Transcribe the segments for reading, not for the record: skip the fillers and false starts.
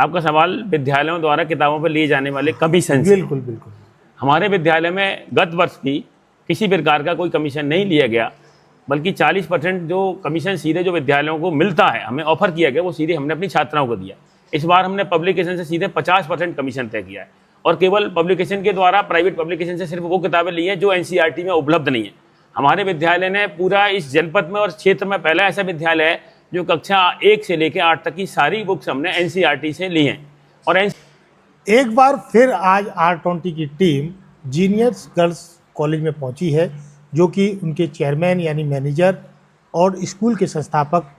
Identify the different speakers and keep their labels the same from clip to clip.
Speaker 1: आपका सवाल विद्यालयों द्वारा किताबों पर लिए जाने वाले कमीशन।
Speaker 2: बिल्कुल बिल्कुल।
Speaker 1: हमारे विद्यालय में गत वर्ष भी किसी प्रकार का कोई कमीशन नहीं लिया गया, बल्कि 40% जो कमीशन सीधे जो विद्यालयों को मिलता है, हमें ऑफर किया गया, वो सीधे हमने अपनी छात्राओं को दिया। इस बार हमने पब्लिकेशन से सीधे 50% कमीशन तय किया है, और केवल पब्लिकेशन के द्वारा प्राइवेट पब्लिकेशन से सिर्फ वो किताबें ली हैं जो एनसीईआरटी में उपलब्ध नहीं है। हमारे विद्यालय ने पूरा इस जनपद में और क्षेत्र में पहला ऐसा विद्यालय है जो कक्षा 1 से लेकर 8 तक की सारी बुक्स हमने एनसीईआरटी से ली हैं। और
Speaker 2: एक बार फिर आज R20 की टीम जीनियर्स गर्ल्स कॉलेज में पहुंची है, जो कि उनके चेयरमैन यानी मैनेजर और स्कूल के संस्थापक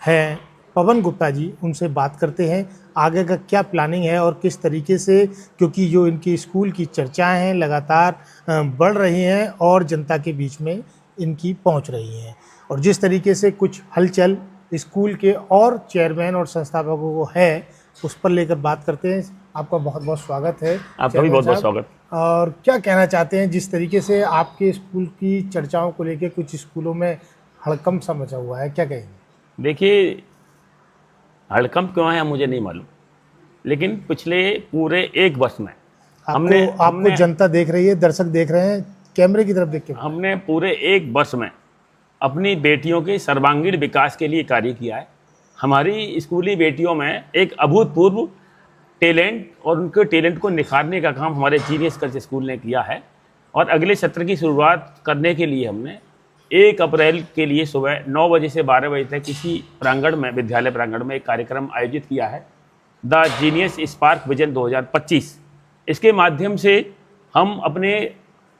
Speaker 2: हैं पवन गुप्ता जी। उनसे बात करते हैं आगे का क्या प्लानिंग है और किस तरीके से, क्योंकि जो इनकी स्कूल की चर्चाएं हैं लगातार बढ़ रही हैं और जनता के बीच में इनकी पहुंच रही हैं, और जिस तरीके से कुछ हलचल स्कूल के और चेयरमैन और संस्थापकों को है उस पर लेकर बात करते हैं। आपका बहुत बहुत स्वागत है।
Speaker 1: आपका भी बहुत बहुत स्वागत।
Speaker 2: और क्या कहना चाहते हैं, जिस तरीके से आपके स्कूल की चर्चाओं को लेकर कुछ स्कूलों में हड़कंप सा मचा हुआ है, क्या कहेंगे?
Speaker 1: देखिए, हड़कंप क्यों है मुझे नहीं मालूम, लेकिन पिछले पूरे एक वर्ष में
Speaker 2: आपको जनता देख रही है, दर्शक देख रहे हैं, कैमरे की तरफ देख के
Speaker 1: हमने पूरे एक वर्ष में अपनी बेटियों के सर्वांगीण विकास के लिए कार्य किया है। हमारी स्कूली बेटियों में एक अभूतपूर्व टैलेंट और उनके टैलेंट को निखारने का काम हमारे जीनियस गर्ल्स स्कूल ने किया है। और अगले सत्र की शुरुआत करने के लिए हमने 1 अप्रैल के लिए सुबह 9 बजे से 12 बजे तक किसी प्रांगण में, विद्यालय प्रांगण में एक कार्यक्रम आयोजित किया है, द जीनियस स्पार्क विजन 2025। इसके माध्यम से हम अपने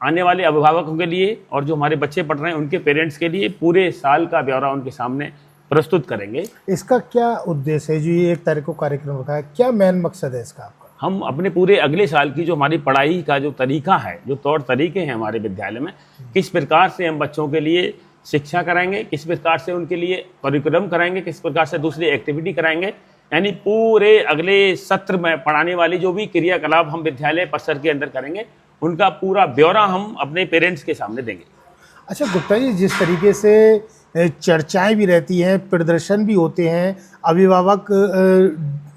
Speaker 1: आने वाले अभिभावकों के लिए और जो हमारे बच्चे पढ़ रहे हैं उनके पेरेंट्स के लिए पूरे साल का ब्यौरा उनके सामने प्रस्तुत करेंगे।
Speaker 2: इसका क्या उद्देश्य है? जो ये 1 तारीख को कार्यक्रम रखा है, क्या मेन मकसद है इसका आपका?
Speaker 1: हम अपने पूरे अगले साल की जो हमारी पढ़ाई का जो तरीका है, जो तौर तरीके हैं हमारे विद्यालय में, किस प्रकार से हम बच्चों के लिए शिक्षा कराएंगे, किस प्रकार से उनके लिए करिकुलम कराएंगे, किस प्रकार से दूसरी एक्टिविटी कराएंगे, यानी पूरे अगले सत्र में पढ़ाने वाली जो भी क्रियाकलाप हम विद्यालय परिसर के अंदर करेंगे, उनका पूरा ब्यौरा हम अपने पेरेंट्स के सामने देंगे।
Speaker 2: अच्छा गुप्ता जी, जिस तरीके से चर्चाएं भी रहती हैं, प्रदर्शन भी होते हैं, अभिभावक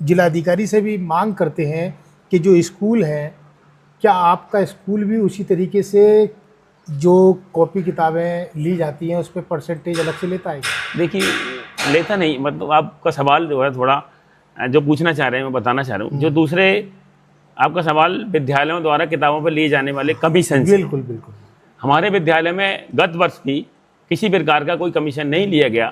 Speaker 2: जिलाधिकारी से भी मांग करते हैं कि जो स्कूल है, क्या आपका स्कूल भी उसी तरीके से जो कॉपी किताबें ली जाती हैं उस पर परसेंटेज अलग से लेता है?
Speaker 1: देखिए, लेता नहीं, मतलब आपका सवाल जो है थोड़ा जो पूछना चाह रहे हैं मैं बताना चाह रहा हूँ। जो दूसरे आपका सवाल विद्यालयों द्वारा किताबों पर लिए जाने वाले कमीशन।
Speaker 2: बिल्कुल बिल्कुल।
Speaker 1: हमारे विद्यालय में गत वर्ष भी किसी प्रकार का कोई कमीशन नहीं लिया गया,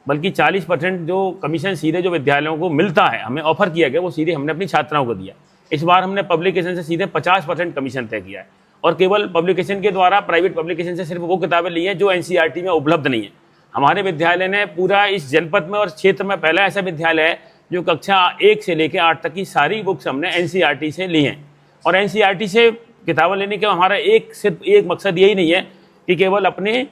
Speaker 1: बल्कि 40% जो कमीशन सीधे जो विद्यालयों को मिलता है, हमें ऑफर किया गया, वो सीधे हमने अपनी छात्राओं को दिया। इस बार हमने पब्लिकेशन से सीधे 50% कमीशन तय किया है, और केवल पब्लिकेशन के द्वारा प्राइवेट पब्लिकेशन से सिर्फ वो किताबें ली हैं जो एनसीईआरटी में उपलब्ध नहीं है। हमारे विद्यालय ने पूरा इस जनपद में और क्षेत्र में पहला ऐसा विद्यालय है जो कक्षा 1 से लेकर 8 तक की सारी बुक्स हमने एनसीईआरटी से ली हैं। और एनसीईआरटी से किताबें लेने के हमारा सिर्फ एक मकसद यही नहीं है कि केवल अपने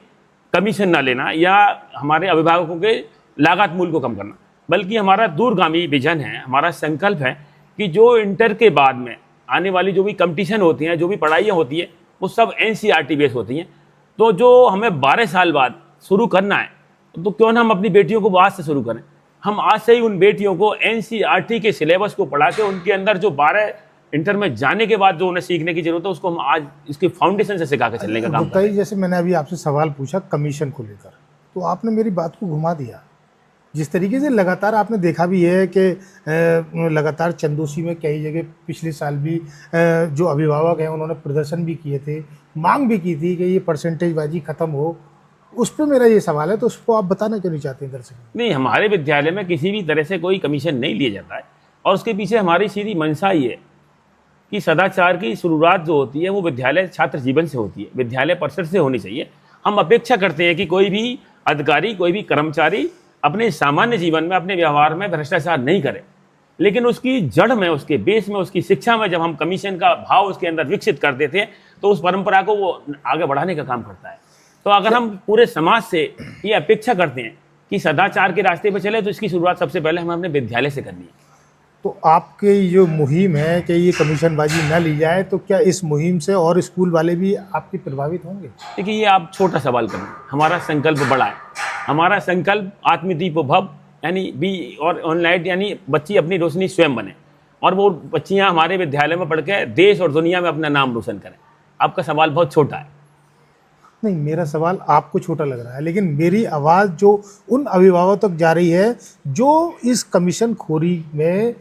Speaker 1: कमीशन ना लेना या हमारे अभिभावकों के लागत मूल्य को कम करना, बल्कि हमारा दूरगामी विजन है, हमारा संकल्प है कि जो इंटर के बाद में आने वाली जो भी कंपटीशन होती हैं, जो भी पढ़ाइयाँ होती हैं, वो सब एनसीईआरटी बेस होती हैं। तो जो हमें 12 साल बाद शुरू करना है, तो क्यों ना हम अपनी बेटियों को आज से शुरू करें। हम आज से ही उन बेटियों को एनसीईआरटी के सिलेबस को पढ़ा के उनके अंदर जो 12 इंटर में जाने के बाद जो उन्हें सीखने की जरूरत है, उसको हम आज इसके फाउंडेशन से सिखा के चलने का काम करते हैं।
Speaker 2: जैसे मैंने अभी आपसे सवाल पूछा कमीशन को लेकर, तो आपने मेरी बात को घुमा दिया। जिस तरीके से लगातार आपने देखा भी है कि लगातार चंदोसी में कई जगह पिछले साल भी जो अभिभावक हैं उन्होंने प्रदर्शन भी किए थे, मांग भी की थी कि ये परसेंटेज बाजी ख़त्म हो। उस पर मेरा ये सवाल है, तो उसको आप बताना क्यों नहीं चाहते दर्शक?
Speaker 1: नहीं, हमारे विद्यालय में किसी भी तरह से कोई कमीशन नहीं लिया जाता है, और उसके पीछे हमारी सीधी मंशा ही है कि सदाचार की शुरुआत जो होती है वो विद्यालय छात्र जीवन से होती है, विद्यालय परिसर से होनी चाहिए। हम अपेक्षा करते हैं कि कोई भी अधिकारी, कोई भी कर्मचारी अपने सामान्य जीवन में, अपने व्यवहार में भ्रष्टाचार नहीं करे, लेकिन उसकी जड़ में, उसके बेस में, उसकी शिक्षा में जब हम कमीशन का भाव उसके अंदर विकसित कर देते हैं, तो उस परंपरा को वो आगे बढ़ाने का काम करता है। तो अगर हम पूरे समाज से ये अपेक्षा करते हैं कि सदाचार के रास्ते पर चले, तो इसकी शुरुआत सबसे पहले हमें अपने विद्यालय से करनी है।
Speaker 2: तो आपकी जो मुहिम है कि ये कमीशनबाजी न ली जाए, तो क्या इस मुहिम से और स्कूल वाले भी आपकी प्रभावित होंगे?
Speaker 1: देखिए, ये आप छोटा सवाल करें, हमारा संकल्प बड़ा है। हमारा संकल्प आत्मदीप भव, यानी बी और ऑनलाइन, यानी बच्ची अपनी रोशनी स्वयं बने। और वो बच्चियां हमारे विद्यालय में पढ़ के देश और दुनिया में अपना नाम रोशन करें। आपका सवाल बहुत छोटा है।
Speaker 2: नहीं, मेरा सवाल आपको छोटा लग रहा है, लेकिन मेरी आवाज़ जो उन अभिभावकों तक जा रही है जो इस कमीशन खोरी में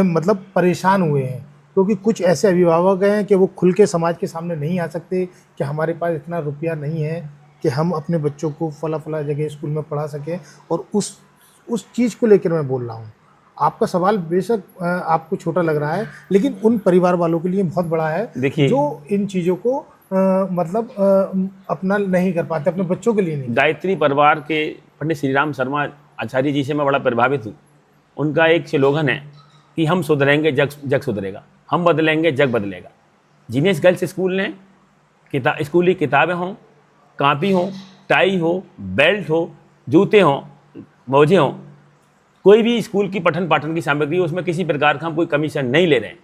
Speaker 2: मतलब परेशान हुए हैं, क्योंकि कुछ ऐसे अभिभावक हैं कि वो खुल के समाज के सामने नहीं आ सकते कि हमारे पास इतना रुपया नहीं है कि हम अपने बच्चों को फला फला जगह स्कूल में पढ़ा सकें, और उस चीज़ को लेकर मैं बोल रहा हूँ। आपका सवाल बेशक आपको छोटा लग रहा है, लेकिन उन परिवार वालों के लिए बहुत बड़ा है।
Speaker 1: देखिए,
Speaker 2: जो इन चीज़ों को अपना नहीं कर पाते, अपने बच्चों के लिए नहीं।
Speaker 1: गायत्री परिवार के पंडित श्रीराम शर्मा आचार्य जी से मैं बड़ा प्रभावित हूँ। उनका एक स्लोगन है कि हम सुधरेंगे जग सुधरेगा, हम बदलेंगे जग बदलेगा। जीनियस गर्ल्स स्कूल ने स्कूली किताबें हों, कापी हो, टाई हो, बेल्ट हो, जूते हों, मोजे हों, कोई भी स्कूल की पठन पाठन की सामग्री, उसमें किसी प्रकार का हम कोई कमीशन नहीं ले रहे हैं।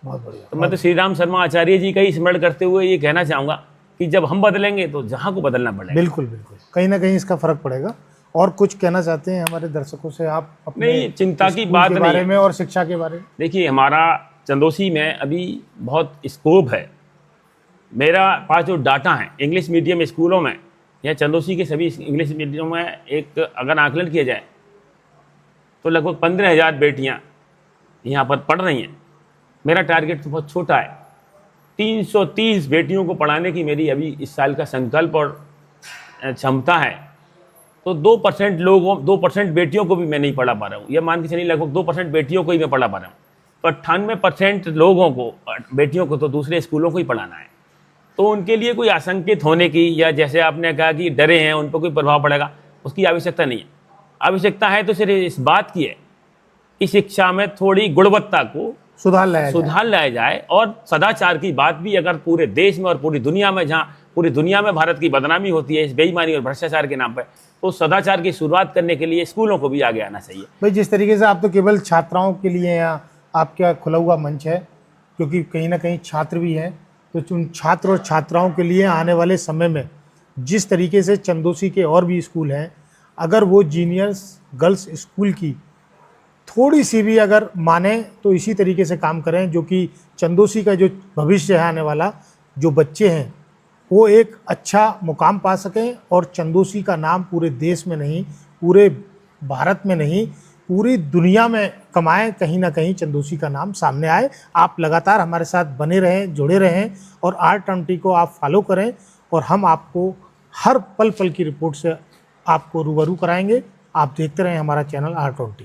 Speaker 2: बहुत बढ़िया।
Speaker 1: तो मैं तो श्रीराम शर्मा आचार्य जी का ही स्मरण करते हुए ये कहना चाहूँगा कि जब हम बदलेंगे तो जहाँ को बदलना पड़ेगा।
Speaker 2: बिल्कुल बिल्कुल, कहीं ना कहीं इसका फर्क पड़ेगा। और कुछ कहना चाहते हैं हमारे दर्शकों से आप अपने
Speaker 1: नहीं, चिंता की बात
Speaker 2: के
Speaker 1: नहीं
Speaker 2: बारे
Speaker 1: है।
Speaker 2: में और शिक्षा के बारे में?
Speaker 1: देखिए, हमारा चंदोसी में अभी बहुत स्कोप है। मेरा पास जो डाटा है इंग्लिश मीडियम स्कूलों में या चंदोसी के सभी इंग्लिश मीडियम में, एक अगर आकलन किया जाए तो लगभग 15,000 बेटियां यहाँ पर पढ़ रही हैं। मेरा टारगेट तो बहुत छोटा है, 330 बेटियों को पढ़ाने की मेरी अभी इस साल का संकल्प और क्षमता है। तो 2% लोगों 2% बेटियों को भी मैं नहीं पढ़ा पा रहा हूँ, यह मान के चलिए लगभग 2% बेटियों को ही मैं पढ़ा पा रहा हूँ। तो 98% लोगों को, बेटियों को तो दूसरे स्कूलों को ही पढ़ाना है। तो उनके लिए कोई आशंकित होने की, या जैसे आपने कहा कि डरे हैं उन पर कोई प्रभाव पड़ेगा, उसकी आवश्यकता नहीं है। आवश्यकता है तो सिर्फ इस बात की है कि शिक्षा में थोड़ी गुणवत्ता को
Speaker 2: सुधार लाया
Speaker 1: जाए और सदाचार की बात भी अगर पूरे देश में और पूरी दुनिया में, जहाँ पूरी दुनिया में भारत की बदनामी होती है इस बेईमानी और भ्रष्टाचार के नाम पर, तो सदाचार की शुरुआत करने के लिए स्कूलों को भी आगे आना चाहिए।
Speaker 2: भाई, जिस तरीके से आप तो केवल छात्राओं के लिए यहाँ आपका खुला हुआ मंच है, क्योंकि कहीं ना कहीं छात्र भी हैं, तो उन छात्र और छात्राओं के लिए आने वाले समय में जिस तरीके से चंदोसी के और भी स्कूल हैं, अगर वो जीनियस गर्ल्स स्कूल की थोड़ी सी भी अगर माने तो इसी तरीके से काम करें, जो कि चंदोसी का जो भविष्य है, आने वाला जो बच्चे हैं वो एक अच्छा मुकाम पा सकें, और चंदोसी का नाम पूरे देश में नहीं, पूरे भारत में नहीं, पूरी दुनिया में कमाएं। कहीं ना कहीं चंदोसी का नाम सामने आए। आप लगातार हमारे साथ बने रहें, जुड़े रहें, और R20 को आप फॉलो करें, और हम आपको हर पल पल की रिपोर्ट से आपको रूबरू कराएंगे। आप देखते रहें हमारा चैनल R20।